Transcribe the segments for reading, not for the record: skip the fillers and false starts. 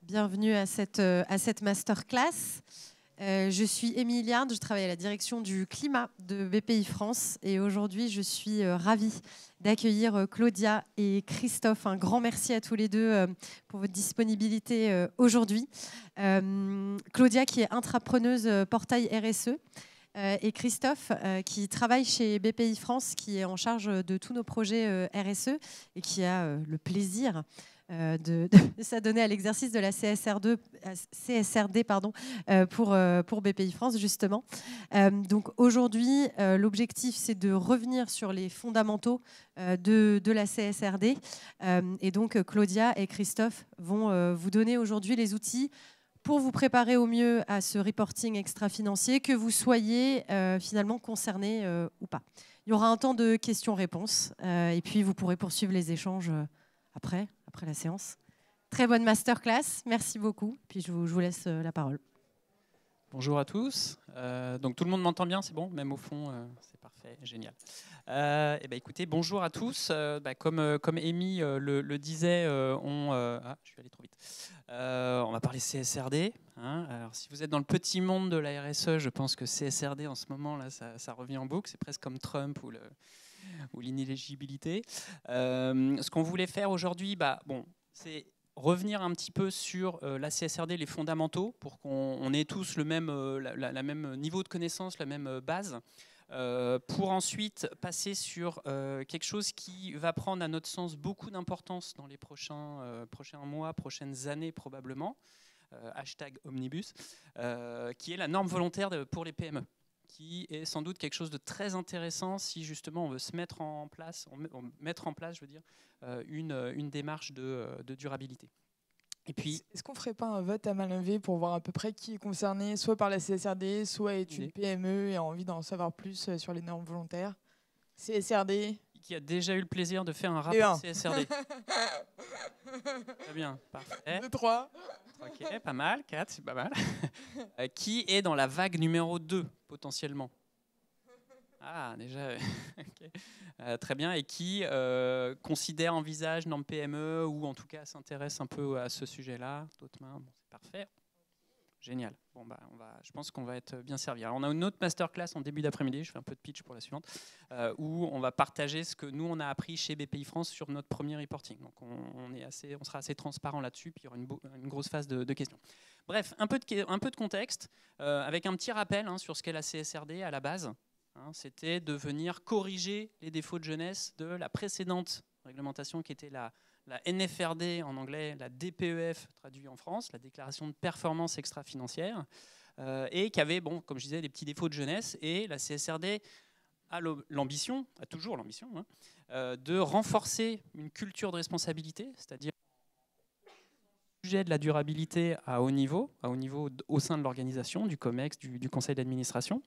Bienvenue à cette masterclass. Je suis Émilie Liard, je travaille à la direction du climat de BPI France et aujourd'hui je suis ravie d'accueillir Claudia et Christophe. Un grand merci à tous les deux pour votre disponibilité aujourd'hui. Claudia qui est intrapreneuse portail RSE et Christophe qui travaille chez BPI France, qui est en charge de tous nos projets RSE et qui a le plaisir de s'adonner à l'exercice de la CSRD pour BPI France, justement. Donc aujourd'hui, l'objectif, c'est de revenir sur les fondamentaux de la CSRD. Et donc, Claudia et Christophe vont vous donner aujourd'hui les outils pour vous préparer au mieux à ce reporting extra-financier, que vous soyez finalement concerné ou pas. Il y aura un temps de questions-réponses et puis vous pourrez poursuivre les échanges après la séance. Très bonne masterclass, merci beaucoup. Puis je vous laisse la parole. Bonjour à tous. Donc tout le monde m'entend bien, c'est bon? Même au fond, c'est parfait, génial. Écoutez, bonjour à tous. Comme Amy le disait, je suis allé trop vite. On va parler CSRD. Alors, si vous êtes dans le petit monde de la RSE, je pense que CSRD en ce moment, là, ça revient en boucle. C'est presque comme Trump ou l'inéligibilité. Ce qu'on voulait faire aujourd'hui, c'est revenir un petit peu sur la CSRD, les fondamentaux, pour qu'on ait tous le même niveau de connaissance, la même base, pour ensuite passer sur quelque chose qui va prendre, à notre sens, beaucoup d'importance dans les prochains mois, prochaines années probablement, #Omnibus, qui est la norme volontaire pour les PME, qui est sans doute quelque chose de très intéressant si justement on veut se mettre en place, une démarche de durabilité. Et puis, est-ce qu'on ne ferait pas un vote à main levée pour voir à peu près qui est concerné, soit par la CSRD, soit est une PME et a envie d'en savoir plus sur les normes volontaires? CSRD. Qui a déjà eu le plaisir de faire un rapport CSRD? Très bien, parfait. 2, 3. Ok, pas mal, 4, c'est pas mal. Qui est dans la vague numéro 2, potentiellement? Ah, déjà, okay. Très bien. Et qui considère, envisage normes PME ou en tout cas s'intéresse un peu à ce sujet-là? D'autres mains? Bon, c'est parfait. Génial. Bon, je pense qu'on va être bien servi. Alors, on a une autre masterclass en début d'après-midi, je fais un peu de pitch pour la suivante, où on va partager ce que nous, on a appris chez BPI France sur notre premier reporting. Donc, on sera assez transparent là-dessus, puis il y aura une grosse phase de questions. Bref, un peu de contexte, avec un petit rappel sur ce qu'est la CSRD à la base. C'était de venir corriger les défauts de jeunesse de la précédente réglementation qui était la NFRD en anglais, la DPEF traduit en France, la déclaration de performance extra-financière, et qui avait, comme je disais, des petits défauts de jeunesse. Et la CSRD a toujours l'ambition, de renforcer une culture de responsabilité, c'est-à-dire le sujet de la durabilité à haut niveau au sein de l'organisation, du COMEX, du conseil d'administration.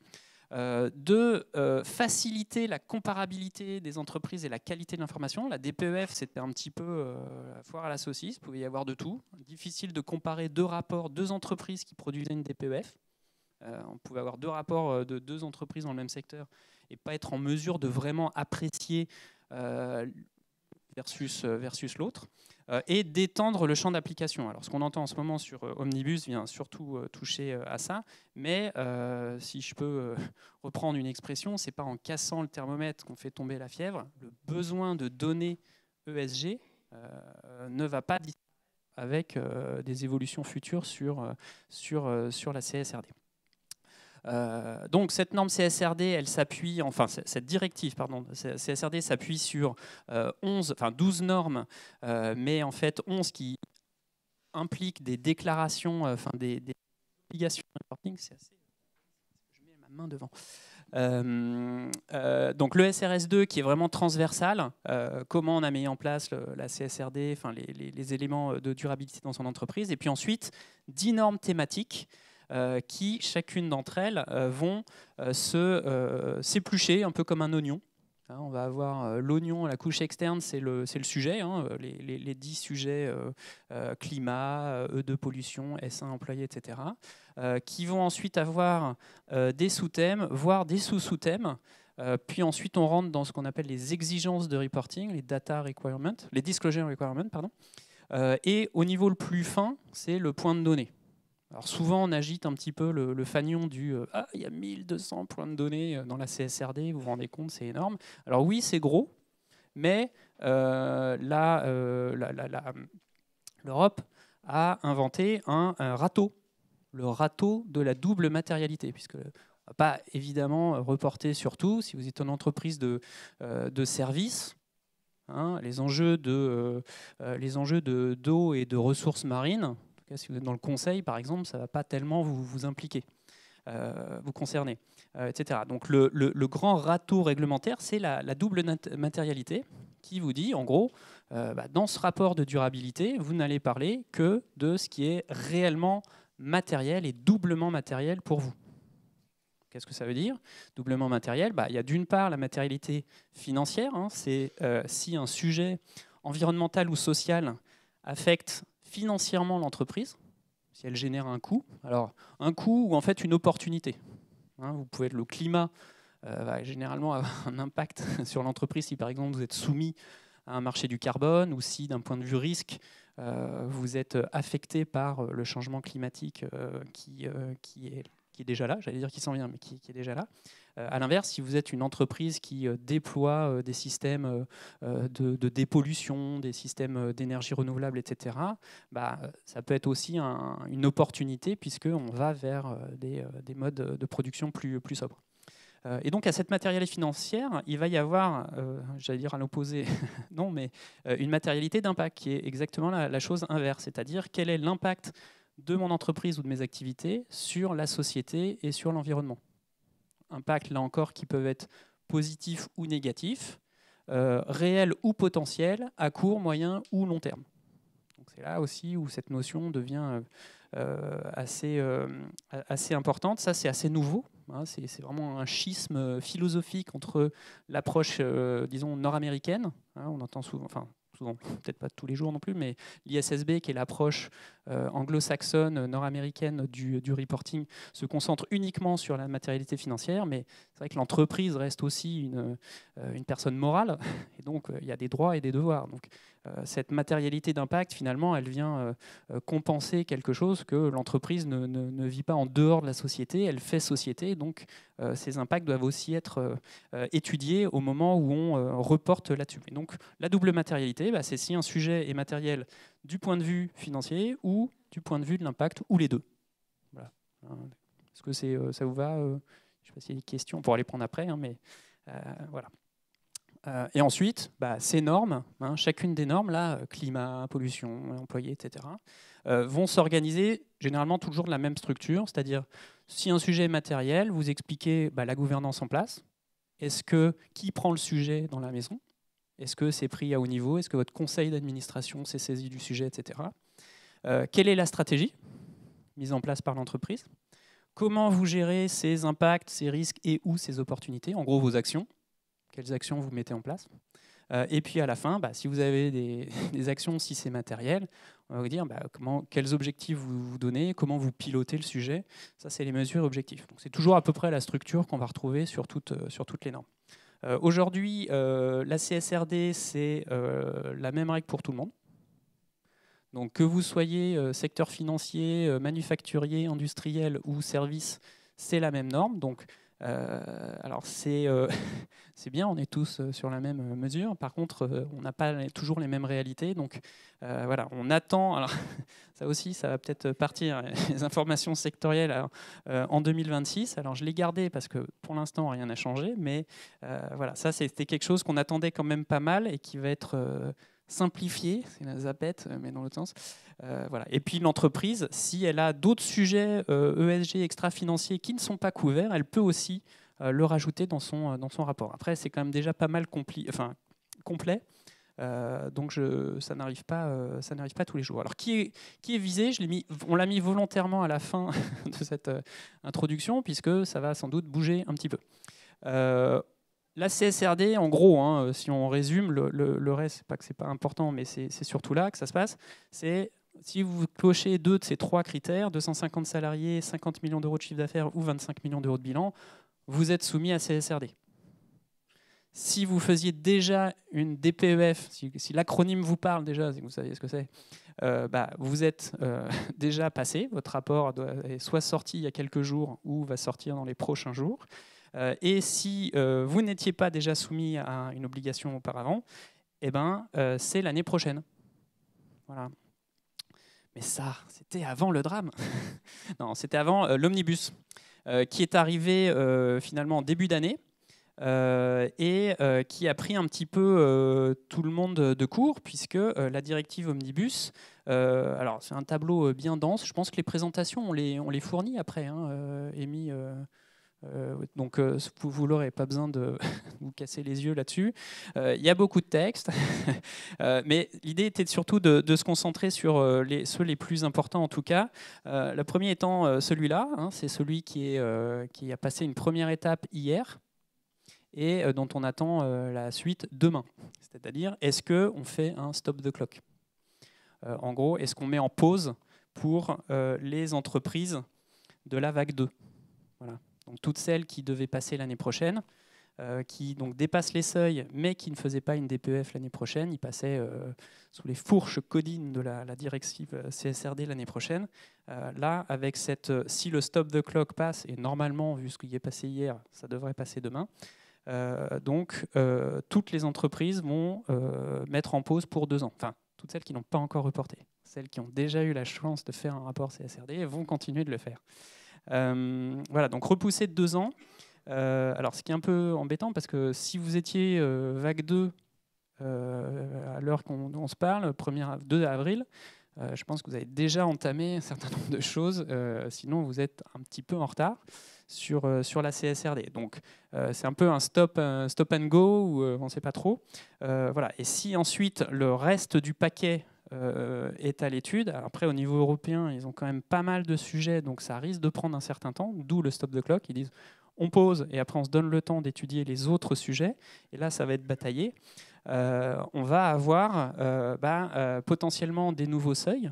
De faciliter la comparabilité des entreprises et la qualité de l'information. La DPEF, c'était un petit peu la foire à la saucisse, il pouvait y avoir de tout. Difficile de comparer deux entreprises qui produisaient une DPEF. On pouvait avoir deux rapports de deux entreprises dans le même secteur et pas être en mesure de vraiment apprécier versus l'autre. Et d'étendre le champ d'application. Alors, ce qu'on entend en ce moment sur Omnibus vient surtout toucher à ça, mais si je peux reprendre une expression, c'est pas en cassant le thermomètre qu'on fait tomber la fièvre. Le besoin de données ESG ne va pas disparaître avec des évolutions futures sur la CSRD. Donc cette norme CSRD, cette directive CSRD s'appuie sur 12 normes, mais en fait 11 qui impliquent des déclarations, des obligations de reporting. Je mets ma main devant. Donc le SRS2 qui est vraiment transversal, comment on a mis en place la CSRD, les éléments de durabilité dans son entreprise, et puis ensuite 10 normes thématiques qui, chacune d'entre elles, vont s'éplucher un peu comme un oignon. On va avoir l'oignon, la couche externe, c'est le sujet, les 10 sujets climat, E2 pollution, S1 employé, etc., qui vont ensuite avoir des sous-thèmes, voire des sous-sous-thèmes. Puis ensuite, on rentre dans ce qu'on appelle les exigences de reporting, les data requirements, les disclosure requirements, pardon. Et au niveau le plus fin, c'est le point de données. Alors souvent, on agite un petit peu le fanion du « Ah, il y a 1200 points de données dans la CSRD, vous vous rendez compte, c'est énorme ». Alors oui, c'est gros, mais l'Europe a inventé un râteau, le râteau de la double matérialité, puisque on ne va pas évidemment reporter sur tout. Si vous êtes une entreprise de services, hein, les enjeux d'eau et de ressources marines, en tout cas si vous êtes dans le conseil par exemple, ça ne va pas tellement vous impliquer, vous concerner, etc. Donc le grand râteau réglementaire, c'est la double matérialité qui vous dit en gros, dans ce rapport de durabilité, vous n'allez parler que de ce qui est réellement matériel et doublement matériel pour vous. Qu'est-ce que ça veut dire? Doublement matériel, il y a d'une part la matérialité financière, hein, c'est si un sujet environnemental ou social affecte financièrement l'entreprise, si elle génère un coût. Alors un coût ou en fait une opportunité. Hein, vous pouvez être le climat va généralement avoir un impact sur l'entreprise si par exemple vous êtes soumis à un marché du carbone ou si d'un point de vue risque vous êtes affecté par le changement climatique qui est déjà là, j'allais dire qui s'en vient, mais qui est déjà là. À l'inverse, si vous êtes une entreprise qui déploie des systèmes de dépollution, des systèmes d'énergie renouvelable, etc., ça peut être aussi une opportunité puisqu'on va vers des modes de production plus sobres. Et donc à cette matérialité financière, il va y avoir, j'allais dire à l'opposé, non, mais une matérialité d'impact qui est exactement la chose inverse, c'est-à-dire quel est l'impact de mon entreprise ou de mes activités sur la société et sur l'environnement. Impact, là encore, qui peuvent être positifs ou négatifs, réels ou potentiels, à court, moyen ou long terme. Donc c'est là aussi où cette notion devient assez importante. Ça, c'est assez nouveau. Hein, c'est vraiment un schisme philosophique entre l'approche, disons, nord-américaine. Hein, on entend souvent, peut-être pas tous les jours non plus, mais l'ISSB, qui est l'approche anglo-saxonne, nord-américaine du reporting, se concentre uniquement sur la matérialité financière, mais c'est vrai que l'entreprise reste aussi une personne morale, et donc il y a des droits et des devoirs. Donc cette matérialité d'impact, finalement, elle vient compenser quelque chose que l'entreprise ne vit pas en dehors de la société, elle fait société, donc ces impacts doivent aussi être étudiés au moment où on reporte là-dessus. Et donc la double matérialité, c'est si un sujet est matériel du point de vue financier ou du point de vue de l'impact, ou les deux. Voilà. Est-ce que ça vous va? Je ne sais pas s'il y a des questions, on pourra les prendre après, hein, mais voilà. Et ensuite, ces normes, hein, chacune des normes, là, climat, pollution, employés, etc., vont s'organiser généralement toujours de la même structure, c'est-à-dire si un sujet est matériel, vous expliquez la gouvernance en place. Qui prend le sujet dans la maison? Est-ce que c'est pris à haut niveau? Est-ce que votre conseil d'administration s'est saisi du sujet, etc. Quelle est la stratégie mise en place par l'entreprise? Comment vous gérez ces impacts, ces risques et ou ces opportunités? En gros, vos actions. Quelles actions vous mettez en place? Et puis à la fin, si vous avez des actions, si c'est matériel, on va vous dire quels objectifs vous donnez, comment vous pilotez le sujet. Ça, c'est les mesures et objectifs. Donc, c'est toujours à peu près la structure qu'on va retrouver sur toutes les normes. Aujourd'hui, la CSRD, c'est la même règle pour tout le monde. Donc, que vous soyez secteur financier, manufacturier, industriel ou service, c'est la même norme. Donc, alors c'est bien, on est tous sur la même mesure. Par contre, on n'a pas toujours les mêmes réalités. Donc voilà, on attend. Alors ça aussi, ça va peut-être partir les informations sectorielles en 2026. Alors je l'ai gardé parce que pour l'instant rien n'a changé, mais voilà, ça c'était quelque chose qu'on attendait quand même pas mal et qui va être simplifié. C'est la zapette, mais dans l'autre sens. Voilà. Et puis l'entreprise, si elle a d'autres sujets ESG extra-financiers qui ne sont pas couverts, elle peut aussi le rajouter dans son rapport. Après, c'est quand même déjà pas mal complet, donc ça n'arrive pas tous les jours. Alors qui est visé? On l'a mis volontairement à la fin de cette introduction, puisque ça va sans doute bouger un petit peu. La CSRD, en gros, hein, si on résume, le reste, c'est pas que c'est pas important, mais c'est surtout là que ça se passe. C'est si vous cochez 2 de ces 3 critères, 250 salariés, 50 millions d'euros de chiffre d'affaires ou 25 millions d'euros de bilan, vous êtes soumis à CSRD. Si vous faisiez déjà une DPEF, si l'acronyme vous parle déjà, si vous savez ce que c'est, vous êtes déjà passé, votre rapport est soit sorti il y a quelques jours ou va sortir dans les prochains jours. Et si vous n'étiez pas déjà soumis à une obligation auparavant, c'est l'année prochaine. Voilà. Mais ça, c'était avant le drame. Non, c'était avant l'omnibus, qui est arrivé finalement en début d'année et qui a pris un petit peu tout le monde de court, puisque la directive omnibus, alors c'est un tableau bien dense. Je pense que les présentations, on les fournit après, hein, Amy. Donc vous l'aurez, pas besoin de vous casser les yeux là-dessus. Il y a beaucoup de textes, mais l'idée était surtout de se concentrer sur ceux les plus importants en tout cas. Le premier étant celui-là, hein, c'est celui qui a passé une première étape hier et dont on attend la suite demain. C'est-à-dire, est-ce qu'on fait un stop the clock ? En gros, est-ce qu'on met en pause pour les entreprises de la vague 2 ? Voilà. Donc toutes celles qui devaient passer l'année prochaine, qui donc dépassent les seuils, mais qui ne faisaient pas une DPEF l'année prochaine, ils passaient sous les fourches codines de la directive CSRD l'année prochaine. Là, avec si le stop the clock passe, et normalement, vu ce qui est passé hier, ça devrait passer demain, toutes les entreprises vont mettre en pause pour 2 ans. Enfin, toutes celles qui n'ont pas encore reporté. Celles qui ont déjà eu la chance de faire un rapport CSRD vont continuer de le faire. Voilà, donc repoussé de 2 ans. Alors, ce qui est un peu embêtant, parce que si vous étiez vague 2 à l'heure qu'on se parle, 2 avril, je pense que vous avez déjà entamé un certain nombre de choses. Sinon, vous êtes un petit peu en retard sur la CSRD. Donc, c'est un peu un stop and go où on ne sait pas trop. Voilà. Et si ensuite le reste du paquet est à l'étude. Après, au niveau européen, ils ont quand même pas mal de sujets, donc ça risque de prendre un certain temps, d'où le stop the clock. Ils disent on pause et après on se donne le temps d'étudier les autres sujets. Et là, ça va être bataillé. On va avoir potentiellement des nouveaux seuils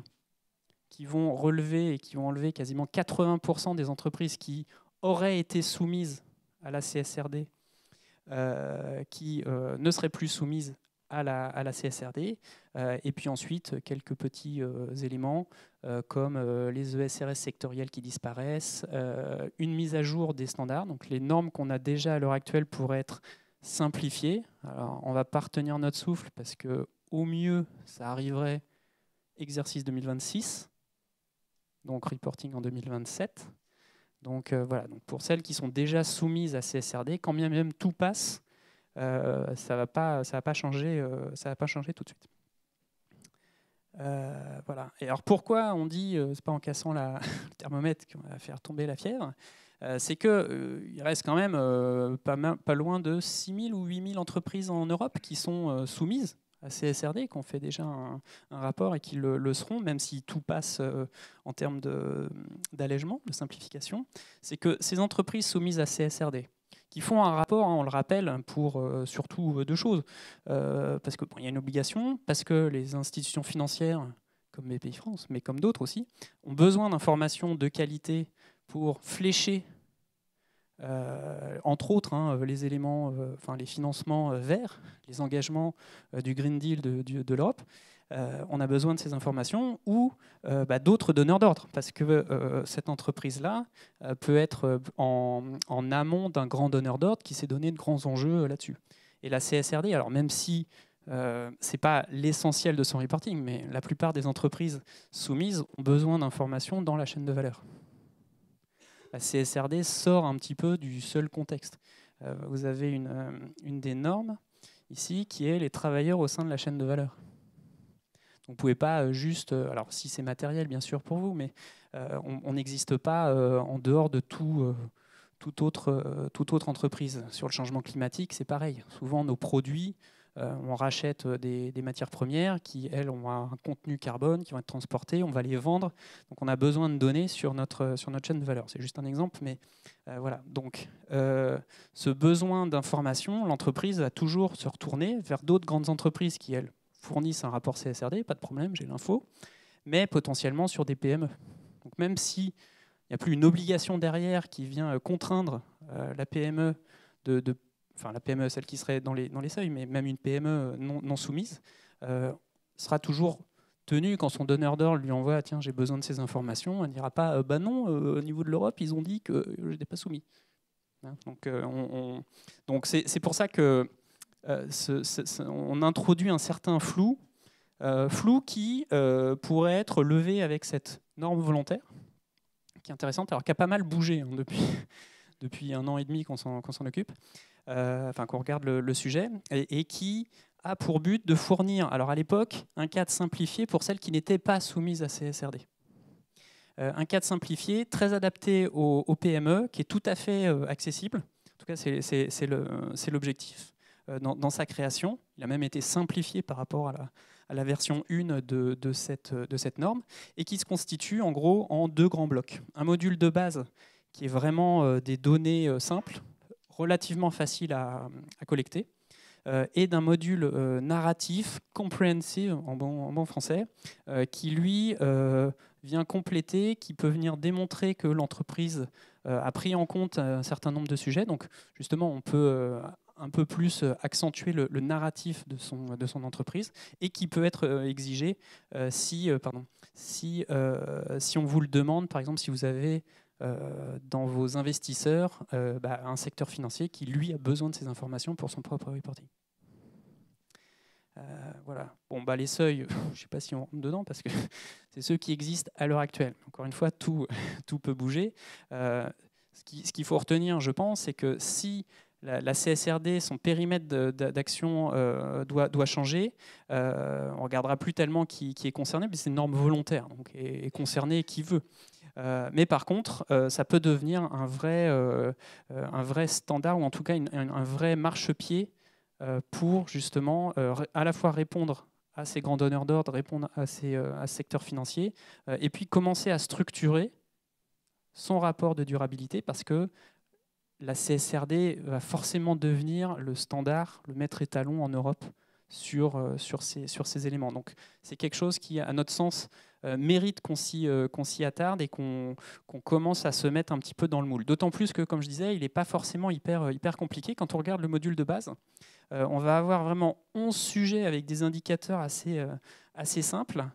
qui vont relever et qui vont enlever quasiment 80% des entreprises qui auraient été soumises à la CSRD, qui ne seraient plus soumises à la CSRD, et puis ensuite quelques petits éléments comme les ESRS sectoriels qui disparaissent, une mise à jour des standards, donc les normes qu'on a déjà à l'heure actuelle pourraient être simplifiées. Alors, on ne va pas retenir notre souffle parce qu'au mieux, ça arriverait exercice 2026, donc reporting en 2027. Donc voilà, donc pour celles qui sont déjà soumises à CSRD, quand bien même tout passe, ça va pas changer tout de suite. Voilà. Et alors pourquoi on dit c'est pas en cassant le thermomètre qu'on va faire tomber la fièvre, c'est que il reste quand même pas loin de 6 000 ou 8 000 entreprises en Europe qui sont soumises à CSRD, qui ont fait déjà un rapport et qui le seront, même si tout passe en termes d'allègement, de simplification. C'est que ces entreprises soumises à CSRD, qui font un rapport, hein, on le rappelle, pour surtout 2 choses. Parce qu'il y a une obligation, parce que les institutions financières, comme BPIFrance, mais comme d'autres aussi, ont besoin d'informations de qualité pour flécher, entre autres, hein, les éléments, les financements verts, les engagements du Green Deal de l'Europe. On a besoin de ces informations ou d'autres donneurs d'ordre, parce que cette entreprise-là peut être en amont d'un grand donneur d'ordre qui s'est donné de grands enjeux là-dessus. Et la CSRD, alors même si ce n'est pas l'essentiel de son reporting, mais la plupart des entreprises soumises ont besoin d'informations dans la chaîne de valeur. La CSRD sort un petit peu du seul contexte. Vous avez une des normes ici qui est les travailleurs au sein de la chaîne de valeur. Vous ne pouvez pas juste, alors si c'est matériel bien sûr pour vous, mais on n'existe pas en dehors de toute autre entreprise. Sur le changement climatique, c'est pareil. Souvent nos produits, on rachète des matières premières qui, elles, ont un contenu carbone, qui vont être transportées, on va les vendre. Donc on a besoin de données sur notre chaîne de valeur. C'est juste un exemple, mais voilà. Donc ce besoin d'information, l'entreprise va toujours se retourner vers d'autres grandes entreprises qui, elles, fournissent un rapport CSRD, pas de problème, j'ai l'info, mais potentiellement sur des PME. Donc même s'il n'y a plus une obligation derrière qui vient contraindre la PME la PME, celle qui serait dans les seuils, mais même une PME non soumise, sera toujours tenu, quand son donneur d'ordre lui envoie « Tiens, j'ai besoin de ces informations », elle ne dira pas « Bah non, au niveau de l'Europe, ils ont dit que je n'étais pas soumis ». Donc c'est pour ça que on introduit un certain flou, qui pourrait être levé avec cette norme volontaire, qui est intéressante, alors qui a pas mal bougé depuis 1 an et demi qu'on s'en occupe, qu'on regarde le sujet, et qui a pour but de fournir, alors à l'époque, un cadre simplifié pour celles qui n'étaient pas soumises à CSRD. Un cadre simplifié, très adapté aux PME, qui est tout à fait accessible. En tout cas, c'est l'objectif dans sa création. Il a même été simplifié par rapport à la version 1 de cette norme, et qui se constitue en gros en 2 grands blocs. Un module de base qui est vraiment des données simples, relativement faciles à collecter, et d'un module narratif, comprehensive en bon français, qui lui vient compléter, qui peut venir démontrer que l'entreprise a pris en compte un certain nombre de sujets. Donc justement, on peut un peu plus accentuer le narratif de son entreprise, et qui peut être exigé si on vous le demande, par exemple si vous avez dans vos investisseurs un secteur financier qui, lui, a besoin de ces informations pour son propre reporting. Voilà. Bon, les seuils, je ne sais pas si on rentre dedans, parce que c'est ceux qui existent à l'heure actuelle. Encore une fois, tout peut bouger. Ce qu'il faut retenir, je pense, c'est que si la CSRD, son périmètre d'action doit changer, on ne regardera plus tellement qui est concerné, mais c'est une norme volontaire, donc est concerné qui veut. Mais par contre, ça peut devenir un vrai standard, ou en tout cas un vrai marchepied pour justement à la fois répondre à ces grands donneurs d'ordre, répondre à ce secteur financier, et puis commencer à structurer son rapport de durabilité, parce que la CSRD va forcément devenir le standard, le maître étalon en Europe sur ces éléments. Donc c'est quelque chose qui, à notre sens, mérite qu'on s'y attarde, et qu'on commence à se mettre un petit peu dans le moule. D'autant plus que, comme je disais, il n'est pas forcément hyper compliqué. Quand on regarde le module de base, on va avoir vraiment 11 sujets avec des indicateurs assez simples,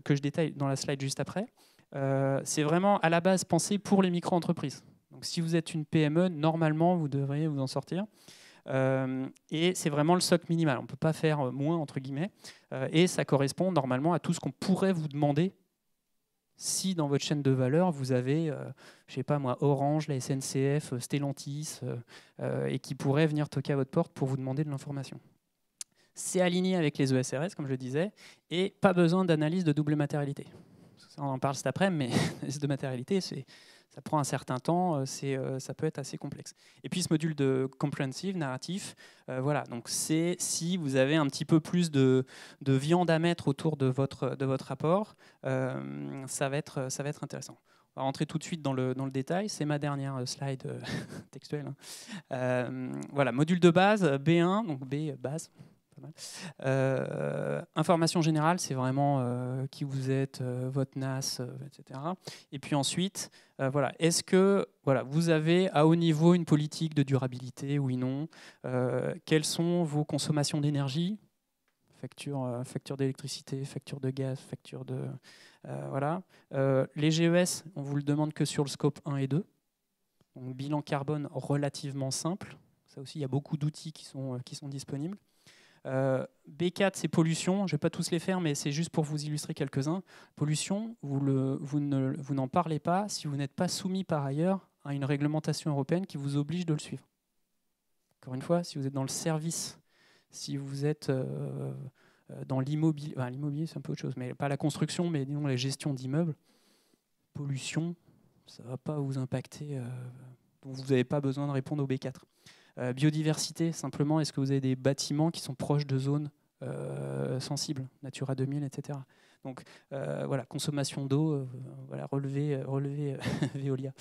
que je détaille dans la slide juste après. C'est vraiment à la base pensé pour les micro-entreprises. Donc si vous êtes une PME, normalement, vous devriez vous en sortir. Et c'est vraiment le socle minimal. On ne peut pas faire moins, entre guillemets. Et ça correspond normalement à tout ce qu'on pourrait vous demander si dans votre chaîne de valeur, vous avez, je ne sais pas moi, Orange, la SNCF, Stellantis, et qui pourraient venir toquer à votre porte pour vous demander de l'information. C'est aligné avec les ESRS, comme je le disais, et pas besoin d'analyse de double matérialité. On en parle cet après-midi, mais l'analyse de matérialité, ça prend un certain temps, ça peut être assez complexe. Et puis ce module de comprehensive, narratif, voilà, donc c'est si vous avez un petit peu plus de viande à mettre autour de votre rapport, ça va être intéressant. On va rentrer tout de suite dans le détail, c'est ma dernière slide textuelle. Voilà, module de base, B1, donc B, base. Information générale, c'est vraiment qui vous êtes, votre NAS, etc. Et puis ensuite, voilà, est-ce que vous avez à haut niveau une politique de durabilité, oui, non, quelles sont vos consommations d'énergie, facture d'électricité, facture de gaz, facture de... voilà. Les GES, on vous le demande que sur le scope 1 et 2. Donc, bilan carbone relativement simple. Ça aussi, il y a beaucoup d'outils qui sont disponibles. B4, c'est pollution. Je ne vais pas tous les faire, mais c'est juste pour vous illustrer quelques-uns. Pollution, vous n'en parlez pas si vous n'êtes pas soumis par ailleurs à une réglementation européenne qui vous oblige de le suivre. Encore une fois, si vous êtes dans le service, si vous êtes dans l'immobilier, l'immobilier c'est un peu autre chose, mais pas la construction, mais disons la gestion d'immeubles, pollution, ça ne va pas vous impacter, donc vous n'avez pas besoin de répondre au B4. Biodiversité, simplement, est-ce que vous avez des bâtiments qui sont proches de zones sensibles, Natura 2000, etc. Donc voilà, consommation d'eau, relevé Veolia,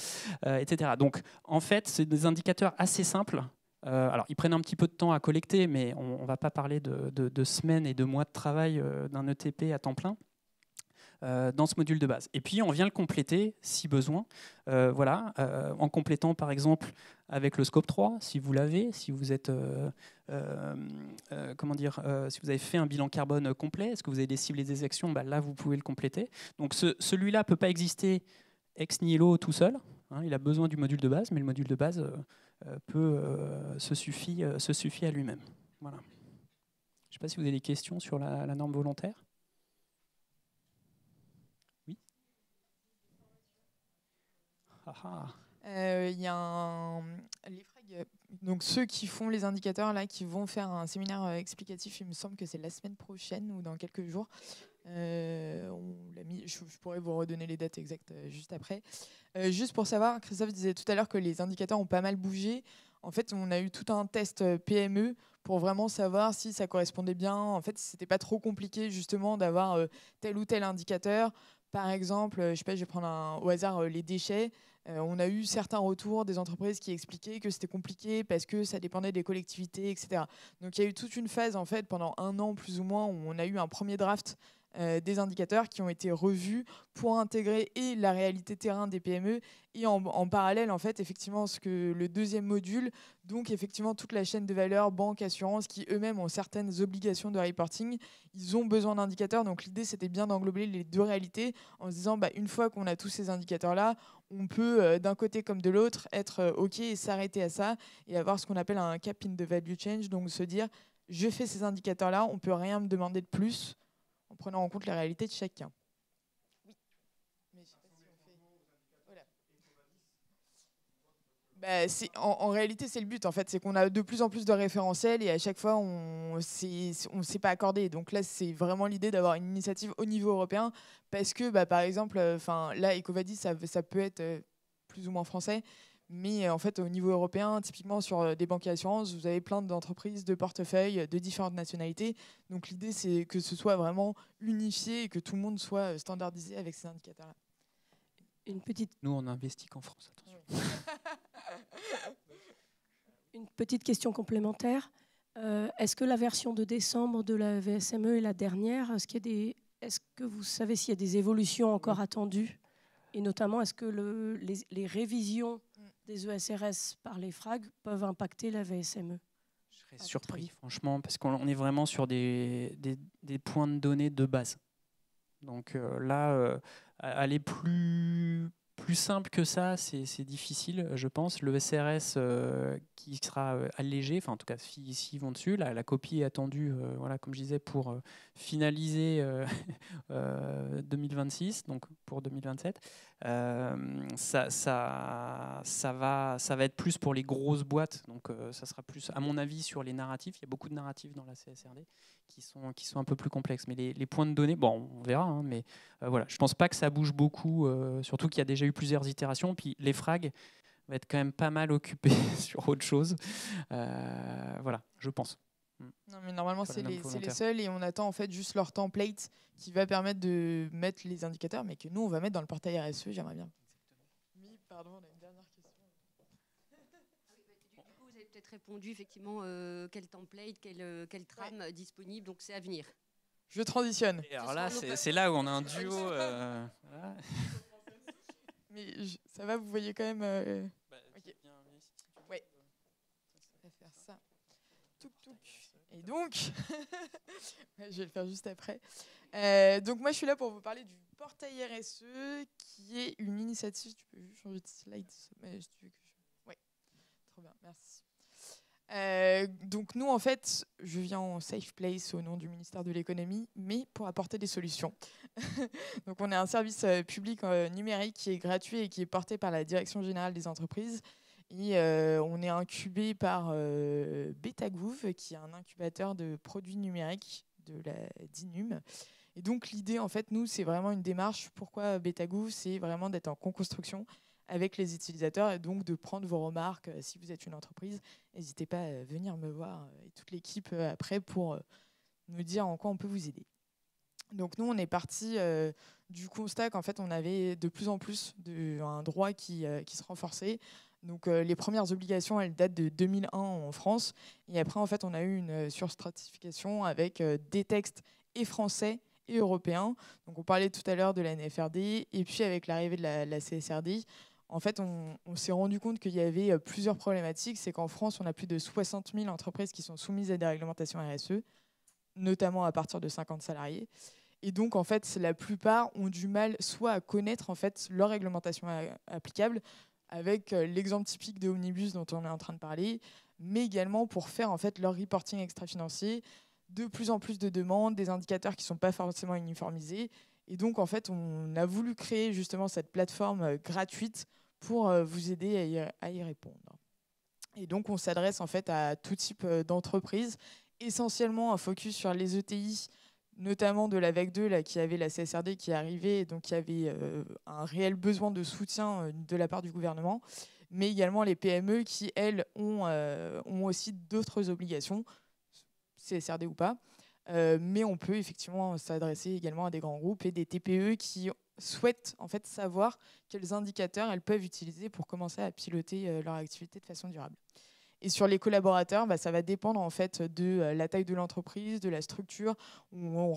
etc. Donc en fait, c'est des indicateurs assez simples. Alors, ils prennent un petit peu de temps à collecter, mais on ne va pas parler de semaines et de mois de travail d'un ETP à temps plein. dans ce module de base. Et puis, on vient le compléter si besoin, voilà, en complétant par exemple avec le scope 3, si vous l'avez, si vous êtes, comment dire, si vous avez fait un bilan carbone complet, est-ce que vous avez des cibles et des actions, bah, là, vous pouvez le compléter. Donc, celui-là ne peut pas exister ex nihilo tout seul. Hein, il a besoin du module de base, mais le module de base se suffit à lui-même. Voilà. Je ne sais pas si vous avez des questions sur la norme volontaire. Oui. Y a les FRAG, donc ceux qui font les indicateurs là, qui vont faire un séminaire explicatif, il me semble que c'est la semaine prochaine ou dans quelques jours. On l'a mis, je pourrais vous redonner les dates exactes juste après. Juste pour savoir, Christophe disait tout à l'heure que les indicateurs ont pas mal bougé. En fait, on a eu tout un test PME pour vraiment savoir si ça correspondait bien. En fait, c'était pas trop compliqué justement d'avoir tel ou tel indicateur. Par exemple, je sais pas, je vais prendre au hasard les déchets. On a eu certains retours des entreprises qui expliquaient que c'était compliqué parce que ça dépendait des collectivités, etc. Donc il y a eu toute une phase en fait pendant 1 an plus ou moins où on a eu un premier draft des indicateurs qui ont été revus pour intégrer et la réalité terrain des PME et en parallèle en fait effectivement ce que le deuxième module, donc effectivement toute la chaîne de valeur, banque, assurance, qui eux-mêmes ont certaines obligations de reporting, ils ont besoin d'indicateurs. Donc l'idée c'était bien d'englober les deux réalités en se disant une fois qu'on a tous ces indicateurs là, on peut d'un côté comme de l'autre être OK et s'arrêter à ça et avoir ce qu'on appelle un cap in the value change, donc se dire je fais ces indicateurs là, on peut rien me demander de plus en prenant en compte la réalité de chacun. Oui. Mais je sais pas si on fait... voilà. En réalité, c'est le but. En fait, c'est qu'on a de plus en plus de référentiels et à chaque fois, on ne s'est pas accordé. Donc là, c'est vraiment l'idée d'avoir une initiative au niveau européen parce que, par exemple, là, EcoVadis, ça peut être plus ou moins français. Mais en fait, au niveau européen, typiquement sur des banques et assurances, vous avez plein d'entreprises, de portefeuilles, de différentes nationalités. Donc l'idée, c'est que ce soit vraiment unifié et que tout le monde soit standardisé avec ces indicateurs-là. Nous, on investit qu'en France, attention. Oui. Une petite question complémentaire. Est-ce que la version de décembre de la VSME est la dernière? Est-ce que vous savez s'il y a des évolutions encore attendues? Et notamment, est-ce que les révisions des ESRS par les FRAG peuvent impacter la VSME? Je serais surpris, franchement, parce qu'on est vraiment sur des points de données de base. Donc là, aller plus simple que ça, c'est difficile, je pense. Le SRS qui sera allégé, enfin en tout cas, s'ils vont dessus, la copie est attendue, voilà, comme je disais, pour finaliser 2026, donc pour 2027. Ça va être plus pour les grosses boîtes, donc ça sera plus, à mon avis, sur les narratifs. Il y a beaucoup de narratifs dans la CSRD qui sont un peu plus complexes. Mais les points de données, bon, on verra, hein, mais voilà, je ne pense pas que ça bouge beaucoup, surtout qu'il y a déjà eu plusieurs itérations. Puis les FRAG vont être quand même pas mal occupés sur autre chose. Voilà, je pense. Non, mais normalement, c'est les seuls et on attend en fait juste leur template qui va permettre de mettre les indicateurs, mais que nous, on va mettre dans le portail RSE. J'aimerais bien. Oui, pardon, on a une dernière question. Du coup, vous avez peut-être répondu effectivement quel template, quelle trame disponible, donc c'est à venir. Je transitionne. Et alors là, c'est là où on a un duo. Voilà. Mais ça va, vous voyez quand même. Okay. Ouais. On va faire ça. Touc, touc. Et donc, je vais le faire juste après. Donc moi, je suis là pour vous parler du portail RSE, qui est une initiative. Tu peux juste changer de slide, mais si tu veux que ouais, trop bien, merci. Donc nous, en fait, je viens en Safe Place au nom du ministère de l'économie, mais pour apporter des solutions. Donc on est un service public numérique qui est gratuit et qui est porté par la Direction générale des entreprises. Et on est incubé par Betagouv, qui est un incubateur de produits numériques de la DINUM. Et donc l'idée, en fait, nous, c'est vraiment une démarche. Pourquoi Betagouv? C'est vraiment d'être en co-construction avec les utilisateurs et donc de prendre vos remarques. Si vous êtes une entreprise, n'hésitez pas à venir me voir et toute l'équipe après pour nous dire en quoi on peut vous aider. Donc nous, on est parti du constat qu'en fait, on avait de plus en plus un droit qui se renforçait. Donc les premières obligations, elles datent de 2001 en France. Et après, en fait, on a eu une surstratification avec des textes et français et européens. Donc on parlait tout à l'heure de la NFRD, et puis avec l'arrivée de la CSRD, en fait, on s'est rendu compte qu'il y avait plusieurs problématiques. C'est qu'en France, on a plus de 60 000 entreprises qui sont soumises à des réglementations RSE, notamment à partir de 50 salariés. Et donc, en fait, la plupart ont du mal soit à connaître en fait, leur réglementation applicable, avec l'exemple typique de Omnibus dont on est en train de parler, mais également pour faire en fait, leur reporting extra-financier. De plus en plus de demandes, des indicateurs qui ne sont pas forcément uniformisés. Et donc, en fait, on a voulu créer justement cette plateforme gratuite pour vous aider à y répondre. Et donc, on s'adresse en fait à tout type d'entreprise, essentiellement un focus sur les ETI, notamment de la vague 2, là, qui avait la CSRD qui est arrivée, et donc il y avait un réel besoin de soutien de la part du gouvernement, mais également les PME qui, elles, ont aussi d'autres obligations, CSRD ou pas, mais on peut effectivement s'adresser également à des grands groupes et des TPE qui souhaitent en fait savoir quels indicateurs elles peuvent utiliser pour commencer à piloter leur activité de façon durable. Et sur les collaborateurs, ça va dépendre en fait de la taille de l'entreprise, de la structure. On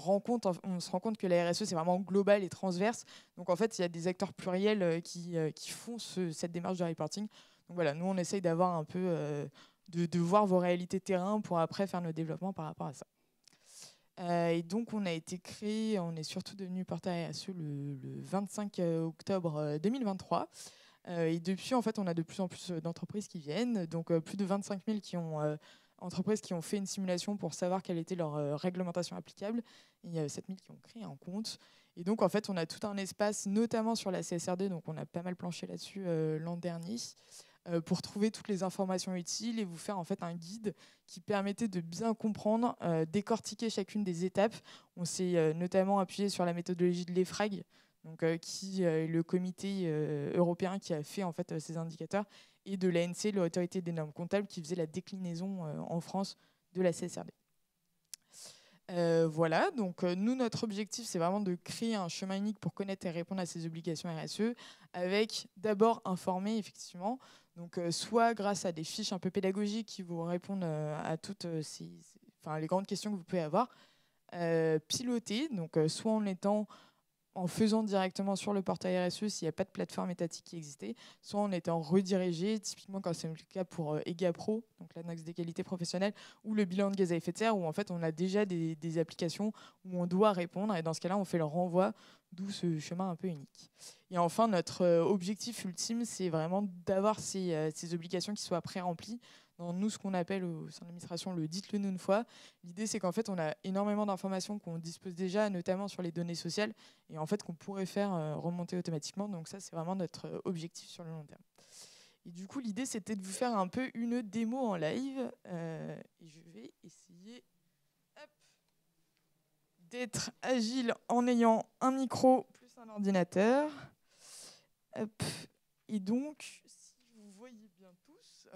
se rend compte que la RSE, c'est vraiment global et transverse. Donc en fait, il y a des acteurs pluriels qui font cette démarche de reporting. Donc voilà, nous, on essaye d'avoir un peu, de voir vos réalités terrain pour après faire nos développements par rapport à ça. Et donc, on a été créé, on est surtout devenu portail RSE le 25 octobre 2023. Et depuis, en fait, on a de plus en plus d'entreprises qui viennent. Donc, plus de 25 000 entreprises qui ont fait une simulation pour savoir quelle était leur réglementation applicable. Et il y a 7 000 qui ont créé un compte. Et donc, en fait, on a tout un espace, notamment sur la CSRD. Donc, on a pas mal planché là-dessus l'an dernier, pour trouver toutes les informations utiles et vous faire en fait un guide qui permettait de bien comprendre, décortiquer chacune des étapes. On s'est notamment appuyé sur la méthodologie de l'EFRAG, donc, qui est le comité européen qui a fait en fait, ces indicateurs, et de l'ANC, l'autorité des normes comptables, qui faisait la déclinaison en France de la CSRD. Voilà, donc nous, notre objectif, c'est vraiment de créer un chemin unique pour connaître et répondre à ces obligations RSE, avec d'abord informer, effectivement, donc soit grâce à des fiches un peu pédagogiques qui vous répondent à toutes les grandes questions que vous pouvez avoir, piloter, donc soit en faisant directement sur le portail RSE s'il n'y a pas de plateforme étatique qui existait, soit en étant redirigé, typiquement quand c'est le cas pour EGAPRO, donc l'annexe des qualités professionnelles, ou le bilan de gaz à effet de serre, où en fait on a déjà des applications où on doit répondre, et dans ce cas-là on fait le renvoi, d'où ce chemin un peu unique. Et enfin, notre objectif ultime, c'est vraiment d'avoir ces obligations qui soient pré-remplies. Dans nous, ce qu'on appelle au sein de l'administration le dites-le nous une fois. L'idée, c'est qu'en fait, on a énormément d'informations qu'on dispose déjà, notamment sur les données sociales, et en fait, qu'on pourrait faire remonter automatiquement. Donc ça, c'est vraiment notre objectif sur le long terme. Et du coup, l'idée, c'était de vous faire un peu une démo en live. Et je vais essayer d'être agile en ayant un micro plus un ordinateur. Et donc, si vous voyez bien tous...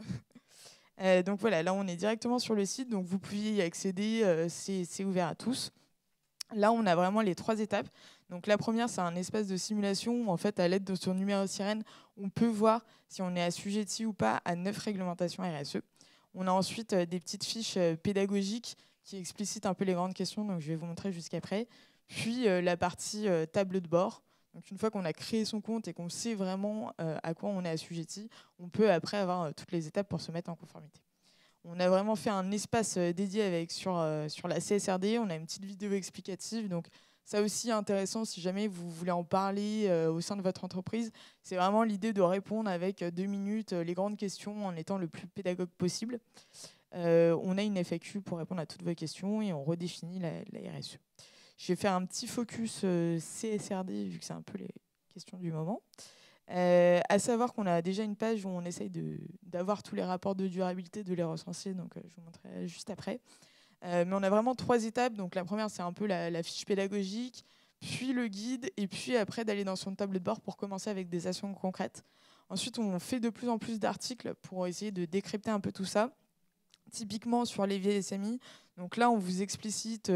donc voilà, là on est directement sur le site, donc vous pouvez y accéder, c'est ouvert à tous. Là on a vraiment les 3 étapes. Donc la première, c'est un espace de simulation où en fait à l'aide de son numéro sirène, on peut voir si on est assujetti ou pas à 9 réglementations RSE. On a ensuite des petites fiches pédagogiques qui explicitent un peu les grandes questions, donc je vais vous montrer jusqu'après. Puis la partie table de bord. Donc une fois qu'on a créé son compte et qu'on sait vraiment à quoi on est assujetti, on peut après avoir toutes les étapes pour se mettre en conformité. On a vraiment fait un espace dédié sur la CSRD. On a une petite vidéo explicative. Donc ça aussi intéressant si jamais vous voulez en parler au sein de votre entreprise. C'est vraiment l'idée de répondre avec 2 minutes les grandes questions en étant le plus pédagogue possible. On a une FAQ pour répondre à toutes vos questions et on redéfinit la RSE. Je vais faire un petit focus CSRD, vu que c'est un peu les questions du moment. À savoir qu'on a déjà une page où on essaye d'avoir tous les rapports de durabilité, de les recenser, donc je vous montrerai juste après. Mais on a vraiment 3 étapes. Donc la première, c'est un peu la fiche pédagogique, puis le guide, et puis après d'aller dans son tableau de bord pour commencer avec des actions concrètes. Ensuite, on fait de plus en plus d'articles pour essayer de décrypter un peu tout ça. Typiquement sur les VSMI. Donc là, on vous explicite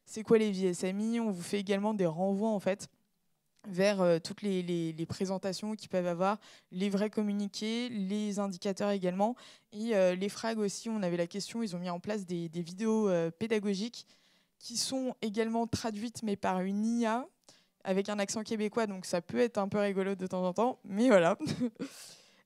c'est quoi les VSMI. On vous fait également des renvois en fait vers toutes les présentations qu'ils peuvent avoir, les vrais communiqués, les indicateurs également. Et les FRAG aussi, on avait la question, ils ont mis en place des vidéos pédagogiques qui sont également traduites, mais par une IA, avec un accent québécois, donc ça peut être un peu rigolo de temps en temps, mais voilà.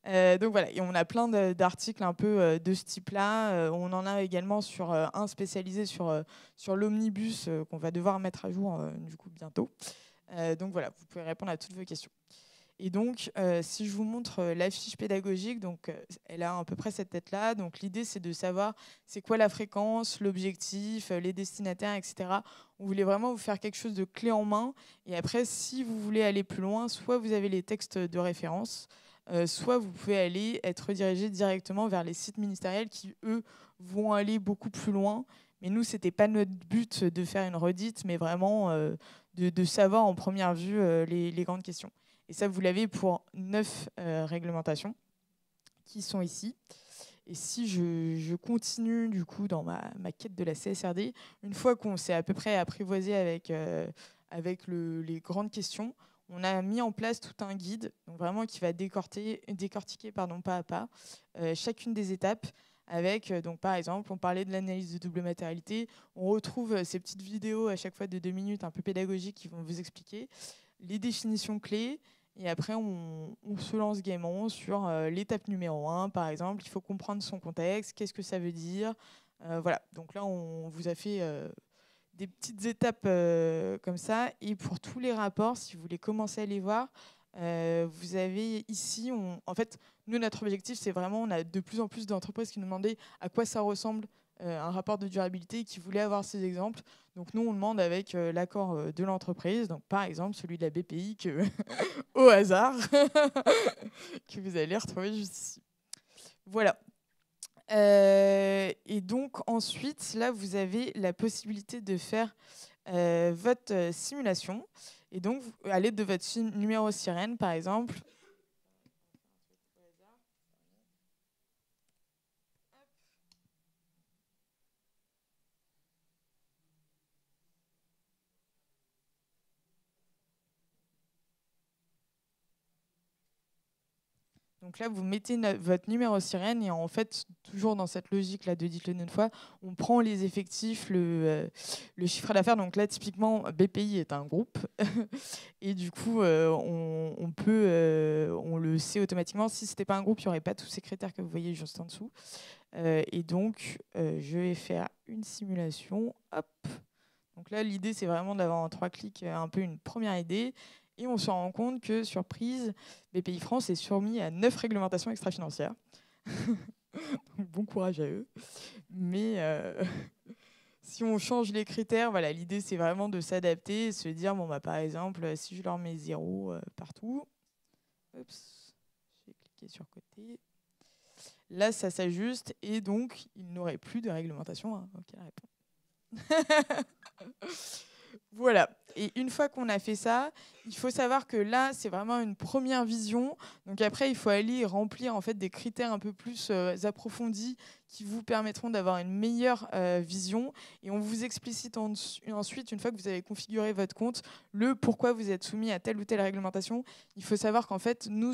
Donc voilà, et on a plein d'articles un peu de ce type-là. On en a également sur un spécialisé sur l'omnibus qu'on va devoir mettre à jour du coup bientôt. Donc voilà, vous pouvez répondre à toutes vos questions. Et donc, si je vous montre la fiche pédagogique, donc, elle a à peu près cette tête-là. Donc l'idée, c'est de savoir c'est quoi la fréquence, l'objectif, les destinataires, etc. On voulait vraiment vous faire quelque chose de clé en main. Et après, si vous voulez aller plus loin, soit vous avez les textes de référence, soit vous pouvez aller être redirigé directement vers les sites ministériels qui, eux, vont aller beaucoup plus loin. Mais nous, ce n'était pas notre but de faire une redite, mais vraiment de savoir en première vue les grandes questions. Et ça, vous l'avez pour 9 réglementations qui sont ici. Et si je continue du coup dans ma quête de la CSRD, une fois qu'on s'est à peu près apprivoisé avec les grandes questions, on a mis en place tout un guide, donc vraiment qui va décortiquer pas à pas chacune des étapes. Avec, donc par exemple, on parlait de l'analyse de double matérialité. On retrouve ces petites vidéos à chaque fois de 2 minutes un peu pédagogiques qui vont vous expliquer les définitions clés. Et après, on se lance gaiement sur l'étape numéro 1, par exemple. Il faut comprendre son contexte, qu'est-ce que ça veut dire. Voilà, donc là, on vous a fait des petites étapes comme ça. Et pour tous les rapports, si vous voulez commencer à les voir, vous avez ici, en fait, nous, notre objectif, c'est vraiment, on a de plus en plus d'entreprises qui nous demandaient à quoi ça ressemble un rapport de durabilité et qui voulaient avoir ces exemples. Donc nous, on demande avec l'accord de l'entreprise, donc par exemple celui de la BPI, au hasard, que vous allez retrouver juste ici. Voilà. Et donc ensuite, là, vous avez la possibilité de faire votre simulation. Et donc, à l'aide de votre numéro sirène, par exemple, donc là, vous mettez votre numéro sirène et en fait, toujours dans cette logique-là de dites-le une fois, on prend les effectifs, le chiffre d'affaires. Donc là, typiquement, BPI est un groupe et du coup, on le sait automatiquement. Si ce n'était pas un groupe, il n'y aurait pas tous ces critères que vous voyez juste en dessous. Et donc, je vais faire une simulation. Hop. Donc là, l'idée, c'est vraiment d'avoir en 3 clics un peu une première idée. Et on se rend compte que, surprise, BPI France est soumis à 9 réglementations extra-financières. Bon courage à eux. Mais si on change les critères, voilà, l'idée, c'est vraiment de s'adapter et se dire, bon, bah, par exemple, si je leur mets 0 partout, oups, je vais cliquer sur côté. Là, ça s'ajuste et donc, il n'aurait plus de réglementation. Hein. Ok, réponds. Voilà. Et une fois qu'on a fait ça, il faut savoir que là, c'est vraiment une première vision. Donc après, il faut aller remplir en fait des critères un peu plus approfondis qui vous permettront d'avoir une meilleure vision. Et on vous explicite ensuite, une fois que vous avez configuré votre compte, le pourquoi vous êtes soumis à telle ou telle réglementation. Il faut savoir qu'en fait, nous,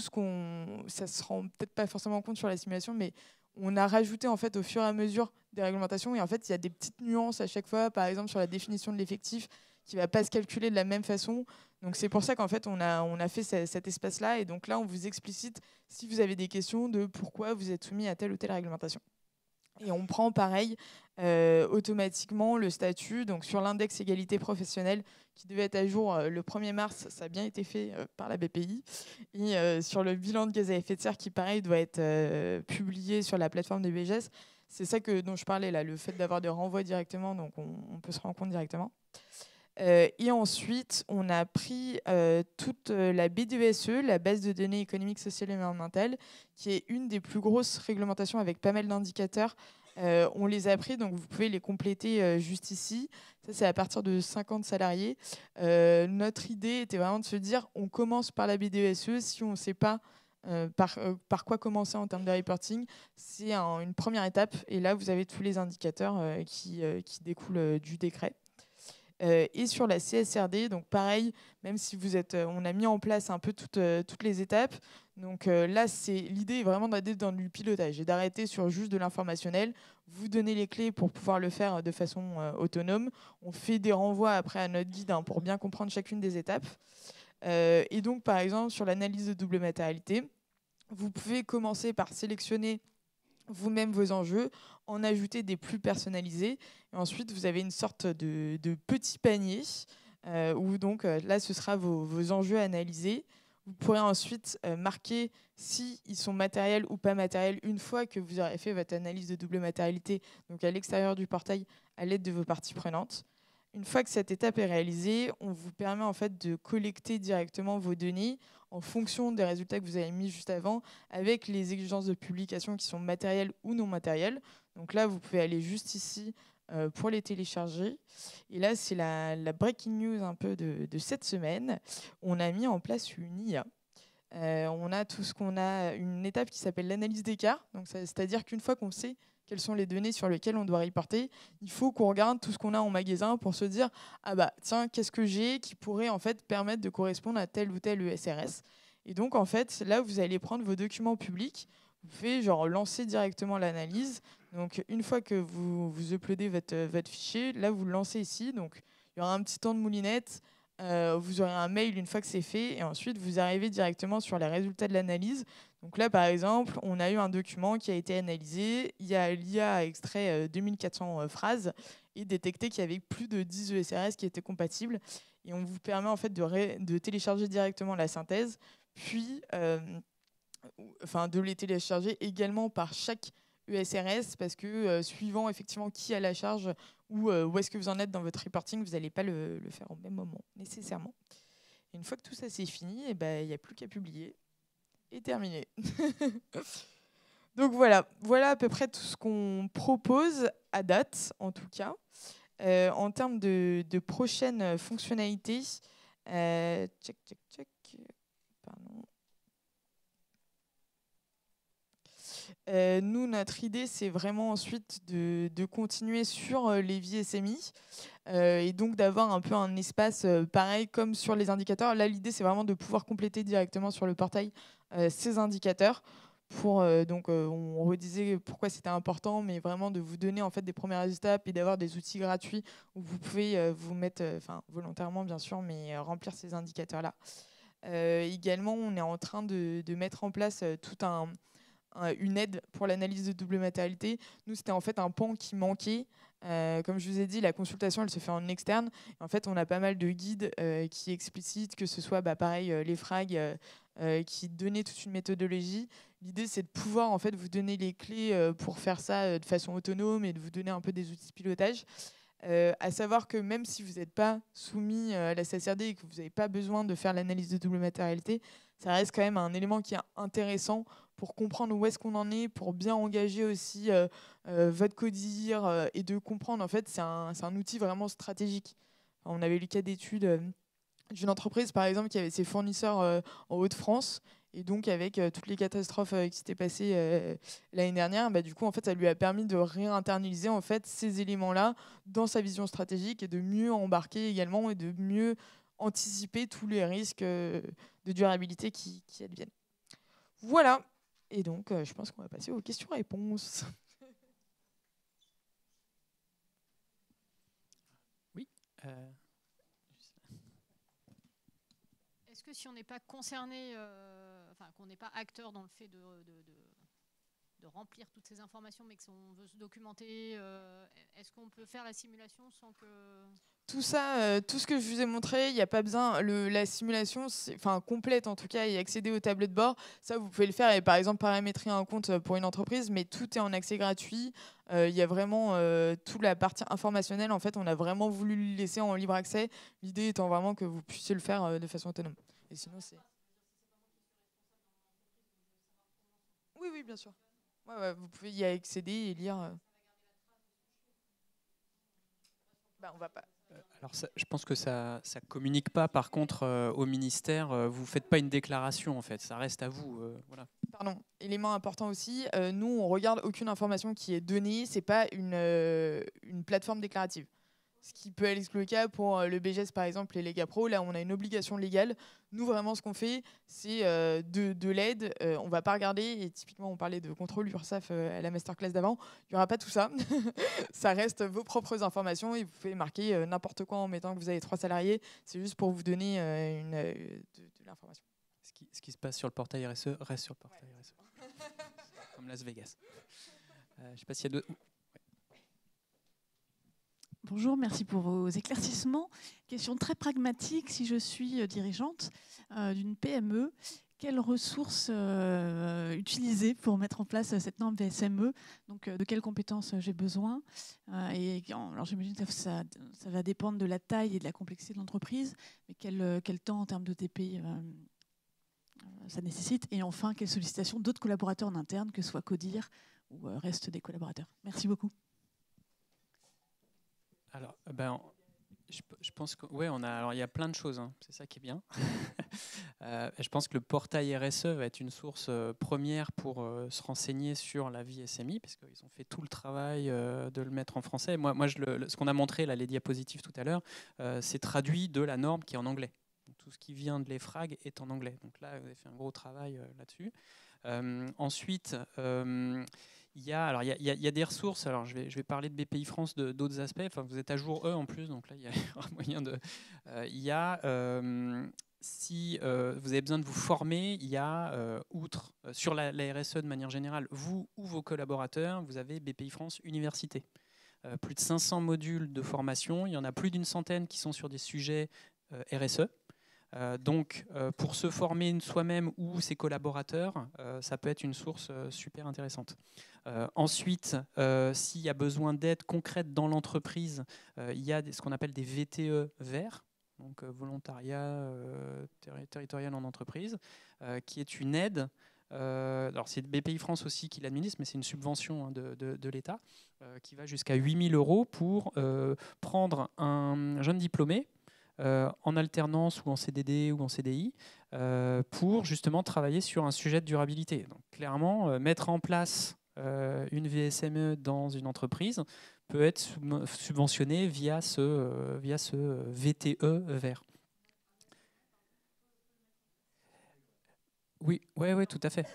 ça se rend peut-être pas forcément compte sur la simulation, mais on a rajouté en fait au fur et à mesure des réglementations. Et en fait, il y a des petites nuances à chaque fois, par exemple sur la définition de l'effectif, qui ne va pas se calculer de la même façon. Donc c'est pour ça qu'en fait, on a fait cet espace-là. Et donc là, on vous explicite si vous avez des questions de pourquoi vous êtes soumis à telle ou telle réglementation. Et on prend pareil automatiquement le statut. Donc sur l'index égalité professionnelle qui devait être à jour le 1er mars, ça a bien été fait par la BPI. Et sur le bilan de gaz à effet de serre qui pareil doit être publié sur la plateforme de BGS. C'est ça dont je parlais là, le fait d'avoir des renvois directement, donc on peut se rendre compte directement. Et ensuite, on a pris toute la BDESE, la base de données économiques, sociales et environnementales, qui est une des plus grosses réglementations avec pas mal d'indicateurs. On les a pris, donc vous pouvez les compléter juste ici. Ça, c'est à partir de 50 salariés. Notre idée était vraiment de se dire, on commence par la BDESE. Si on ne sait pas par quoi commencer en termes de reporting, c'est une première étape. Et là, vous avez tous les indicateurs qui découlent du décret. Et sur la CSRD, donc pareil, même si on a mis en place un peu toutes les étapes. Donc là, l'idée est vraiment d'aller dans du pilotage et d'arrêter sur juste de l'informationnel. Vous donnez les clés pour pouvoir le faire de façon autonome. On fait des renvois après à notre guide pour bien comprendre chacune des étapes. Et donc, par exemple, sur l'analyse de double matérialité, vous pouvez commencer par sélectionner vous-même vos enjeux, en ajouter des plus personnalisés. Et ensuite, vous avez une sorte de petit panier où donc là, ce sera vos enjeux analysés. Vous pourrez ensuite marquer s'ils sont matériels ou pas matériels une fois que vous aurez fait votre analyse de double matérialité, donc à l'extérieur du portail, à l'aide de vos parties prenantes. Une fois que cette étape est réalisée, on vous permet en fait de collecter directement vos données en fonction des résultats que vous avez mis juste avant, avec les exigences de publication qui sont matérielles ou non matérielles. Donc là, vous pouvez aller juste ici pour les télécharger. Et là, c'est la breaking news un peu de cette semaine. On a mis en place une IA. On a une étape qui s'appelle l'analyse d'écart. C'est-à-dire qu'une fois qu'on sait quelles sont les données sur lesquelles on doit reporter, il faut qu'on regarde tout ce qu'on a en magasin pour se dire ah bah tiens, qu'est-ce que j'ai qui pourrait en fait permettre de correspondre à tel ou tel ESRS. Et donc en fait là vous allez prendre vos documents publics, vous pouvez lancer directement l'analyse. Donc une fois que vous uploadez votre fichier, là vous le lancez ici. Donc il y aura un petit temps de moulinette. Vous aurez un mail une fois que c'est fait et ensuite vous arrivez directement sur les résultats de l'analyse. Donc là par exemple on a eu un document qui a été analysé, l'IA a extrait 2400 phrases et détecté qu'il y avait plus de 10 ESRS qui étaient compatibles et on vous permet en fait de télécharger directement la synthèse puis de les télécharger également par chaque ESRS parce que suivant effectivement qui a la charge ou où est-ce que vous en êtes dans votre reporting, vous n'allez pas le faire au même moment nécessairement. Et une fois que tout ça c'est fini, il n'y a plus qu'à publier et terminer. Donc voilà à peu près tout ce qu'on propose à date en tout cas. En termes de prochaines fonctionnalités, check. Pardon. Nous, notre idée, c'est vraiment ensuite de continuer sur les VSMI et donc d'avoir un peu un espace pareil comme sur les indicateurs. Là, l'idée, c'est vraiment de pouvoir compléter directement sur le portail ces indicateurs. On redisait pourquoi c'était important, mais vraiment de vous donner en fait des premières étapes et d'avoir des outils gratuits où vous pouvez vous mettre, volontairement bien sûr, mais remplir ces indicateurs-là. Également, on est en train de mettre en place une aide pour l'analyse de double matérialité. Nous, c'était en fait un pan qui manquait. Comme je vous ai dit, la consultation, elle se fait en externe. En fait, on a pas mal de guides qui explicitent, que ce soit pareil, les FRAG qui donnaient toute une méthodologie. L'idée, c'est de pouvoir en fait, vous donner les clés pour faire ça de façon autonome et de vous donner un peu des outils de pilotage. À savoir que même si vous n'êtes pas soumis à la CSRD et que vous n'avez pas besoin de faire l'analyse de double matérialité, ça reste quand même un élément qui est intéressant pour comprendre où est-ce qu'on en est, pour bien engager aussi votre codir et de comprendre. En fait, c'est un outil vraiment stratégique. Enfin, on avait eu le cas d'études d'une entreprise, par exemple, qui avait ses fournisseurs en Hauts-de-France. Et donc, avec toutes les catastrophes qui s'étaient passées l'année dernière, du coup, en fait, ça lui a permis de réinternaliser en fait, ces éléments-là dans sa vision stratégique et de mieux embarquer également et de mieux anticiper tous les risques de durabilité qui adviennent. Voilà. Et donc, je pense qu'on va passer aux questions-réponses. Oui. Est-ce que si on n'est pas concerné, qu'on n'est pas acteur dans le fait de remplir toutes ces informations, mais qu'on veut se documenter, est-ce qu'on peut faire la simulation sans que... Tout ça, tout ce que je vous ai montré, il n'y a pas besoin. La simulation, complète en tout cas, et accéder au tableau de bord, ça vous pouvez le faire et par exemple paramétrer un compte pour une entreprise, mais tout est en accès gratuit. Il y a vraiment toute la partie informationnelle. En fait, on a vraiment voulu le laisser en libre accès. L'idée étant vraiment que vous puissiez le faire de façon autonome. Et sinon, c'est. Oui, bien sûr. Ouais, vous pouvez y accéder et lire. On va pas. Alors je pense que ça communique pas par contre au ministère, vous faites pas une déclaration en fait, ça reste à vous. Voilà. Pardon, élément important aussi, nous on regarde aucune information qui est donnée, c'est pas une plateforme déclarative. Ce qui peut être le cas pour le BGS par exemple et les GAPRO. Là, on a une obligation légale. Nous, vraiment, ce qu'on fait, c'est de l'aide. On ne va pas regarder. Et typiquement, on parlait de contrôle URSAF à la masterclass d'avant. Il n'y aura pas tout ça. Ça reste vos propres informations et vous pouvez marquer n'importe quoi en mettant que vous avez 3 salariés. C'est juste pour vous donner de l'information. Ce qui se passe sur le portail RSE reste sur le portail RSE. Comme Las Vegas. Je ne sais pas s'il y a d'autres... Bonjour, merci pour vos éclaircissements. Question très pragmatique, si je suis dirigeante d'une PME, quelles ressources utiliser pour mettre en place cette norme VSME? Donc, de quelles compétences j'ai besoin? Alors, j'imagine que ça va dépendre de la taille et de la complexité de l'entreprise, mais quel temps en termes de TP ça nécessite? Et enfin, quelles sollicitations d'autres collaborateurs en interne, que ce soit Codir ou reste des collaborateurs? Merci beaucoup. Alors, je pense que alors il y a plein de choses, hein, c'est ça qui est bien. Je pense que le portail RSE va être une source première pour se renseigner sur la vie SMI, parce qu'ils ont fait tout le travail de le mettre en français. Moi ce qu'on a montré, là, les diapositives tout à l'heure, c'est traduit de la norme qui est en anglais. Donc, tout ce qui vient de l'EFRAG est en anglais. Donc là, vous avez fait un gros travail là-dessus. Ensuite, il y a des ressources. Alors, je vais parler de BPI France d'autres aspects. Enfin, vous êtes à jour en plus, donc là, il y a moyen de. Si vous avez besoin de vous former, il y a, outre sur la RSE de manière générale, vous ou vos collaborateurs, vous avez BPI France Université. Plus de 500 modules de formation. Il y en a plus d'une centaine qui sont sur des sujets RSE. Donc, pour se former soi-même ou ses collaborateurs, ça peut être une source super intéressante. Ensuite, s'il y a besoin d'aide concrète dans l'entreprise, il y a ce qu'on appelle des VTE verts, donc volontariat territorial en entreprise, qui est une aide. Alors c'est BPI France aussi qui l'administre, mais c'est une subvention de l'État qui va jusqu'à 8 000 € pour prendre un jeune diplômé en alternance ou en CDD ou en CDI pour justement travailler sur un sujet de durabilité. Donc clairement, mettre en place une VSME dans une entreprise peut être subventionné via ce VTE vert. Oui, tout à fait.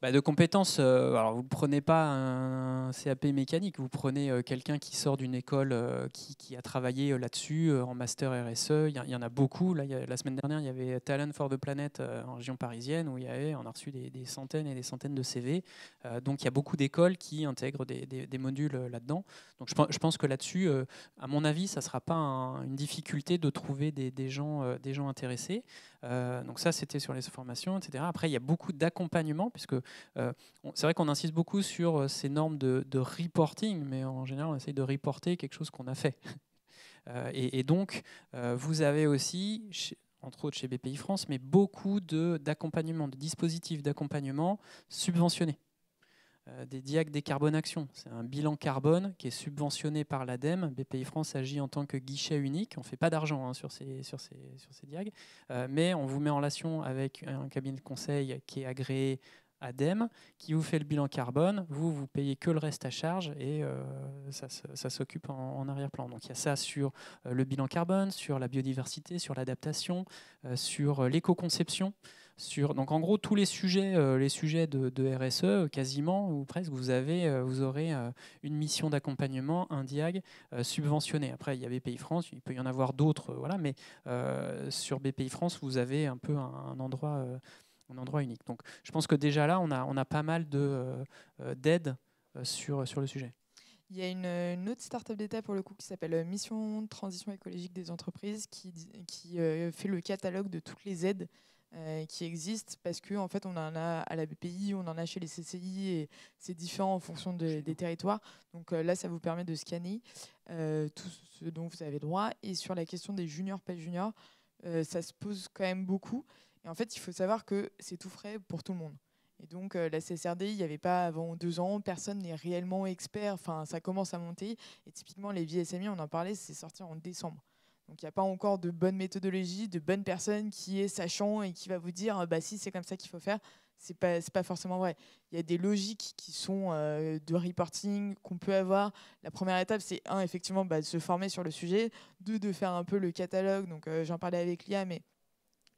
De compétences, alors vous ne prenez pas un CAP mécanique, vous prenez quelqu'un qui sort d'une école qui a travaillé là-dessus en master RSE. Il y en a beaucoup. Là, la semaine dernière, il y avait Talent for the Planet en région parisienne où on a reçu des centaines et des centaines de CV. Donc il y a beaucoup d'écoles qui intègrent des modules là-dedans. Donc je pense que là-dessus, à mon avis, ça ne sera pas une difficulté de trouver des gens intéressés. Donc ça, c'était sur les formations, etc. Après, il y a beaucoup d'accompagnement, puisque c'est vrai qu'on insiste beaucoup sur ces normes de reporting, mais en général, on essaye de reporter quelque chose qu'on a fait. Et donc, vous avez aussi, entre autres chez BPI France, mais beaucoup d'accompagnement, de dispositifs d'accompagnement subventionnés. Des DIAC décarbonation. C'est un bilan carbone qui est subventionné par l'ADEME. BPI France agit en tant que guichet unique. On ne fait pas d'argent sur ces DIAC, mais on vous met en relation avec un cabinet de conseil qui est agréé ADEME, qui vous fait le bilan carbone. Vous payez que le reste à charge et ça s'occupe en arrière-plan. Donc il y a ça sur le bilan carbone, sur la biodiversité, sur l'adaptation, sur l'éco-conception. Donc en gros tous les sujets de RSE quasiment ou presque vous aurez une mission d'accompagnement, un DIAG subventionné. Après il y a BPI France, il peut y en avoir d'autres, voilà, mais sur BPI France vous avez un peu un endroit unique. Donc je pense que déjà là on a pas mal d'aide sur le sujet. Il y a une autre start-up d'État pour le coup qui s'appelle Mission de transition écologique des entreprises qui fait le catalogue de toutes les aides qui existent, parce qu'en fait on en a à la BPI, on en a chez les CCI et c'est différent en fonction des territoires. Donc là ça vous permet de scanner tout ce dont vous avez droit. Et sur la question des juniors, pas juniors, ça se pose quand même beaucoup. Et en fait il faut savoir que c'est tout frais pour tout le monde. Et donc la CSRD, il n'y avait pas avant 2 ans, personne n'est réellement expert, enfin ça commence à monter. Et typiquement les VSMI, on en parlait, c'est sorti en décembre. Donc il n'y a pas encore de bonne méthodologie, de bonnes personnes qui est sachant et qui va vous dire si c'est comme ça qu'il faut faire. c'est pas forcément vrai. Il y a des logiques qui sont de reporting qu'on peut avoir. La première étape, c'est effectivement de se former sur le sujet, de faire un peu le catalogue. Donc j'en parlais avec Lia, mais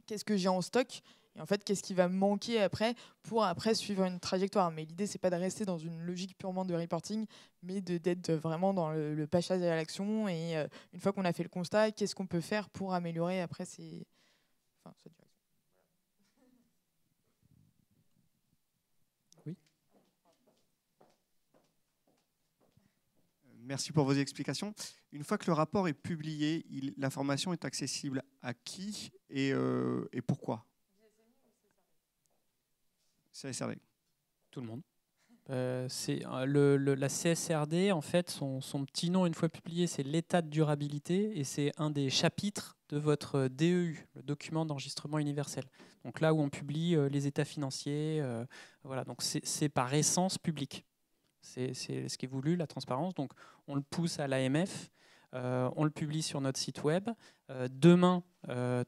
qu'est-ce que j'ai en stock et en fait qu'est-ce qui va me manquer après pour après suivre une trajectoire. Mais l'idée, c'est pas de rester dans une logique purement de reporting, mais d'être vraiment dans le passage à l'action. Et une fois qu'on a fait le constat, qu'est-ce qu'on peut faire pour améliorer après cette direction. Oui. Merci pour vos explications. Une fois que le rapport est publié, l'information est accessible à qui et pourquoi? CSRD. Tout le monde. C'est la CSRD, en fait, son petit nom, une fois publié, c'est l'état de durabilité, et c'est un des chapitres de votre DEU, le document d'enregistrement universel. Donc là où on publie les états financiers, voilà. Donc c'est par essence public. C'est ce qui est voulu, la transparence. Donc on le pousse à l'AMF, on le publie sur notre site web. Demain,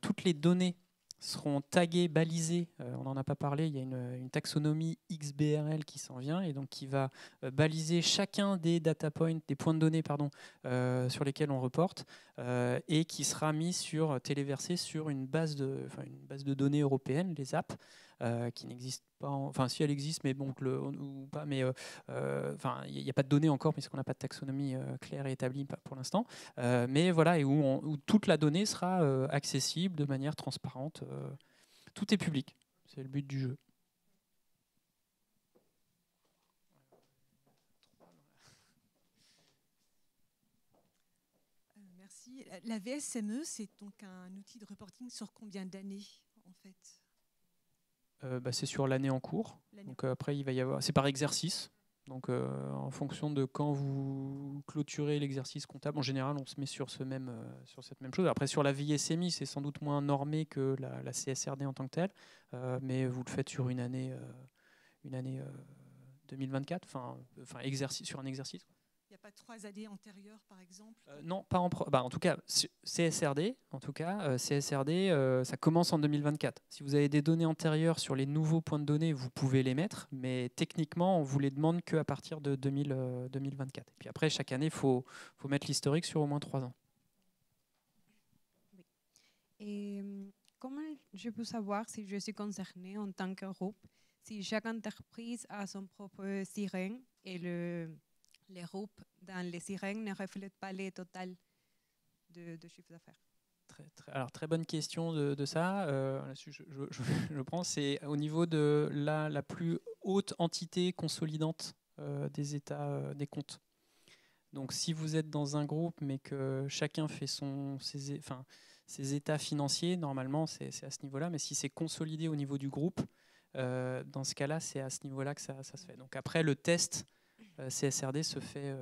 toutes les données seront taguées, balisées. On n'en a pas parlé, il y a une taxonomie XBRL qui s'en vient et donc qui va baliser chacun des data points, des points de données sur lesquels on reporte et qui sera téléversé sur une base de données européenne, les apps, qui n'existe pas, enfin si elle existe, mais bon, ou pas, mais il n'y a pas de données encore puisqu'on n'a pas de taxonomie claire et établie pour l'instant, mais voilà, et où toute la donnée sera accessible de manière transparente. Tout est public, c'est le but du jeu. Merci. La VSME, c'est donc un outil de reporting sur combien d'années en fait? C'est sur l'année en cours. Donc après, il va y avoir. C'est par exercice. Donc en fonction de quand vous clôturez l'exercice comptable, en général, on se met sur cette même chose. Après, sur la VSMI, c'est sans doute moins normé que la CSRD en tant que telle, mais vous le faites sur une année 2024, sur un exercice. Il n'y a pas 3 années antérieures, par exemple? Non, pas en tout cas, CSRD, ça commence en 2024. Si vous avez des données antérieures sur les nouveaux points de données, vous pouvez les mettre, mais techniquement, on vous les demande qu'à partir de 2024. Et puis après, chaque année, il faut mettre l'historique sur au moins 3 ans. Oui. Et comment je peux savoir si je suis concernée en tant que groupe, si chaque entreprise a son propre sirène et les groupes dans les sirènes ne reflètent pas les totales de chiffre d'affaires? Alors, très bonne question de ça. Je pense c'est au niveau de la plus haute entité consolidante des états des comptes. Donc, si vous êtes dans un groupe, mais que chacun fait ses états financiers, normalement, c'est à ce niveau-là. Mais si c'est consolidé au niveau du groupe, dans ce cas-là, c'est à ce niveau-là que ça se fait. Donc, après, le test CSRD se fait.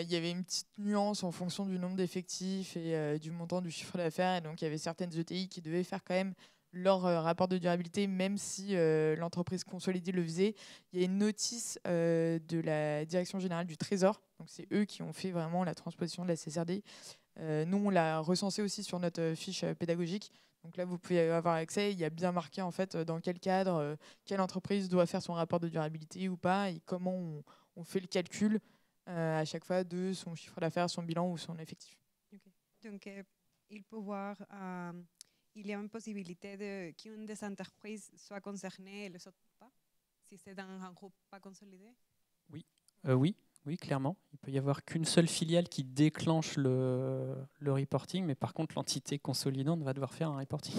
Il y avait une petite nuance en fonction du nombre d'effectifs et du montant du chiffre d'affaires. Et donc, il y avait certaines ETI qui devaient faire quand même leur rapport de durabilité, même si l'entreprise consolidée le faisait. Il y a une notice de la Direction générale du Trésor. Donc, c'est eux qui ont fait vraiment la transposition de la CSRD. Nous, on l'a recensé aussi sur notre fiche pédagogique. Donc là, vous pouvez avoir accès. Il y a bien marqué en fait dans quel cadre, quelle entreprise doit faire son rapport de durabilité ou pas, et comment on fait le calcul à chaque fois de son chiffre d'affaires, son bilan ou son effectif. Okay. Donc, il peut voir, il y a une possibilité qu'une des entreprises soit concernée et les autres pas, si c'est dans un groupe pas consolidé? Oui. Oui, clairement. Il ne peut y avoir qu'une seule filiale qui déclenche le reporting, mais par contre, l'entité consolidante va devoir faire un reporting.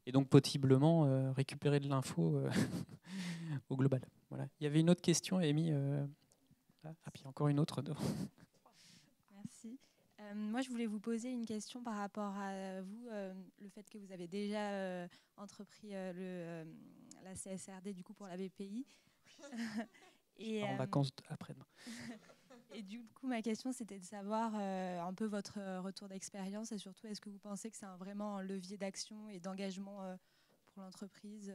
Et donc, possiblement, récupérer de l'info au global. Voilà. Il y avait une autre question, Amy. Puis encore une autre. Merci. Moi, je voulais vous poser une question par rapport à vous, le fait que vous avez déjà entrepris la CSRD du coup pour la BPI. Et en vacances après-demain. Et du coup, ma question, c'était de savoir un peu votre retour d'expérience et surtout, est-ce que vous pensez que c'est vraiment un levier d'action et d'engagement pour l'entreprise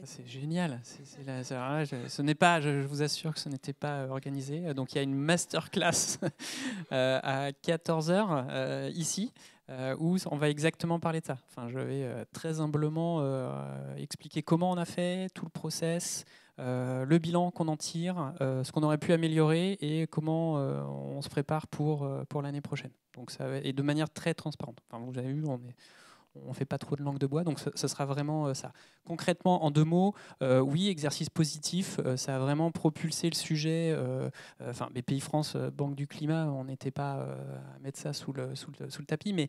C'est génial. Ce n'est pas, je vous assure que ce n'était pas organisé. Donc, il y a une masterclass à 14h ici. où on va exactement parler de ça. Enfin, je vais très humblement expliquer comment on a fait, tout le process, le bilan qu'on en tire, ce qu'on aurait pu améliorer et comment on se prépare pour l'année prochaine. Donc et de manière très transparente. Enfin, vous avez vu, on ne fait pas trop de langue de bois, donc ce sera vraiment ça. Concrètement, en 2 mots, oui, exercice positif, ça a vraiment propulsé le sujet. BPI France, Banque du Climat, on n'était pas à mettre ça sous le tapis, mais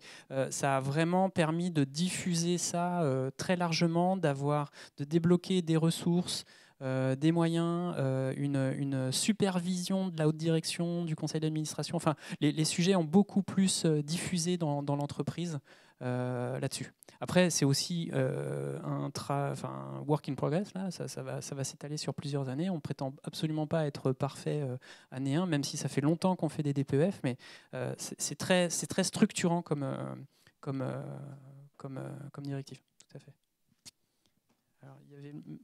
ça a vraiment permis de diffuser ça très largement, de débloquer des ressources, des moyens, une supervision de la haute direction, du conseil d'administration. Enfin, les sujets ont beaucoup plus diffusé dans l'entreprise là-dessus. Après, c'est aussi un work in progress. Là, ça va s'étaler sur plusieurs années. On ne prétend absolument pas être parfait année 1, même si ça fait longtemps qu'on fait des DPEF, mais c'est très structurant comme directive. Tout à fait. Alors,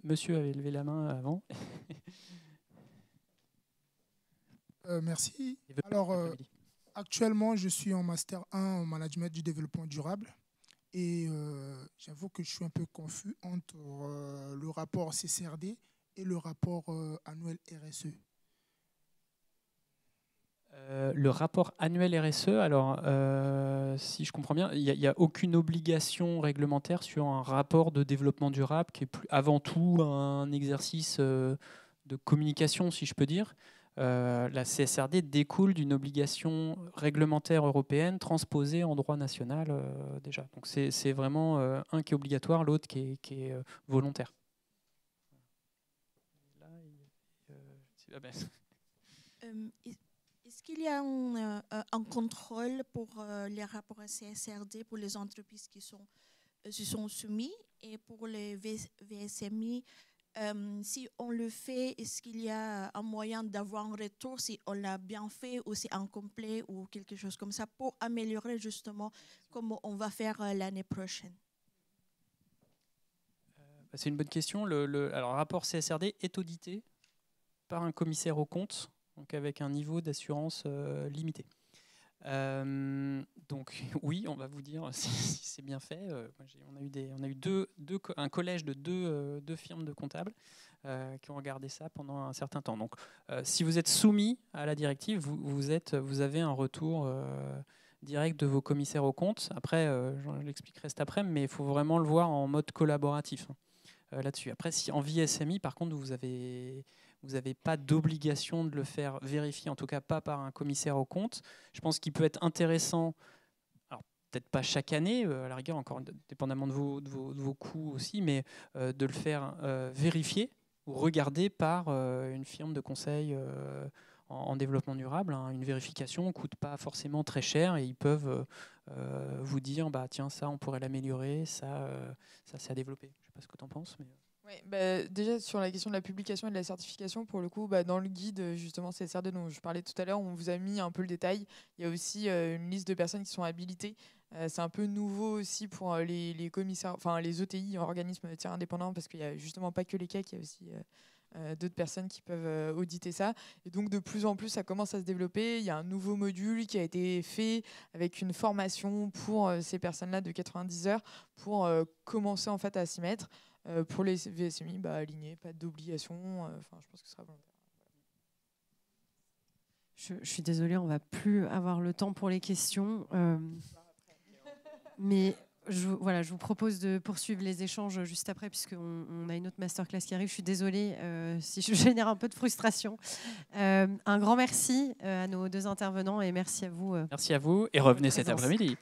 monsieur avait levé la main avant. Merci. Alors, actuellement, je suis en Master 1 en Management du développement durable. Et j'avoue que je suis un peu confus entre le rapport CSRD et le rapport annuel RSE. Le rapport annuel RSE, alors si je comprends bien, il n'y a aucune obligation réglementaire sur un rapport de développement durable qui est avant tout un exercice de communication, si je peux dire. La CSRD découle d'une obligation réglementaire européenne transposée en droit national déjà. Donc c'est vraiment un qui est obligatoire, l'autre qui est volontaire. Est-ce qu'il y a un contrôle pour les rapports CSRD pour les entreprises qui se sont soumis et pour les VSMI? Si on le fait, est-ce qu'il y a un moyen d'avoir un retour si on l'a bien fait ou c'est incomplet ou quelque chose comme ça pour améliorer justement comment on va faire l'année prochaine? C'est une bonne question. Alors, le rapport CSRD est audité par un commissaire aux comptes, donc avec un niveau d'assurance limité. Donc oui, on va vous dire si c'est bien fait. On a eu un collège de deux firmes de comptables qui ont regardé ça pendant un certain temps. Donc si vous êtes soumis à la directive, vous avez un retour direct de vos commissaires aux comptes. Après, je l'expliquerai cet après-midi, mais il faut vraiment le voir en mode collaboratif là-dessus. Après, si en VSMI, par contre, vous n'avez pas d'obligation de le faire vérifier, en tout cas pas par un commissaire aux comptes. Je pense qu'il peut être intéressant, alors peut-être pas chaque année, à la rigueur, encore dépendamment de vos coûts aussi, mais de le faire vérifier ou regarder par une firme de conseil en développement durable. Une vérification ne coûte pas forcément très cher et ils peuvent vous dire tiens, ça on pourrait l'améliorer, ça c'est à développer. Je ne sais pas ce que tu en penses, mais... Oui, déjà sur la question de la publication et de la certification, pour le coup, dans le guide justement CSRD dont je parlais tout à l'heure, on vous a mis un peu le détail. Il y a aussi une liste de personnes qui sont habilitées. C'est un peu nouveau aussi pour les commissaires, enfin les ETI, organismes tiers indépendants, parce qu'il n'y a justement pas que les CAC, il y a aussi d'autres personnes qui peuvent auditer ça. Et donc de plus en plus, ça commence à se développer. Il y a un nouveau module qui a été fait avec une formation pour ces personnes-là de 90 heures pour commencer en fait à s'y mettre. Pour les VSMI, alignés, pas d'obligation. Je pense que ce sera volontaire. Je suis désolée, on ne va plus avoir le temps pour les questions. Mais je vous propose de poursuivre les échanges juste après, puisqu'on a une autre masterclass qui arrive. Je suis désolée si je génère un peu de frustration. Un grand merci à nos 2 intervenants et merci à vous. Merci à vous et revenez cet après-midi.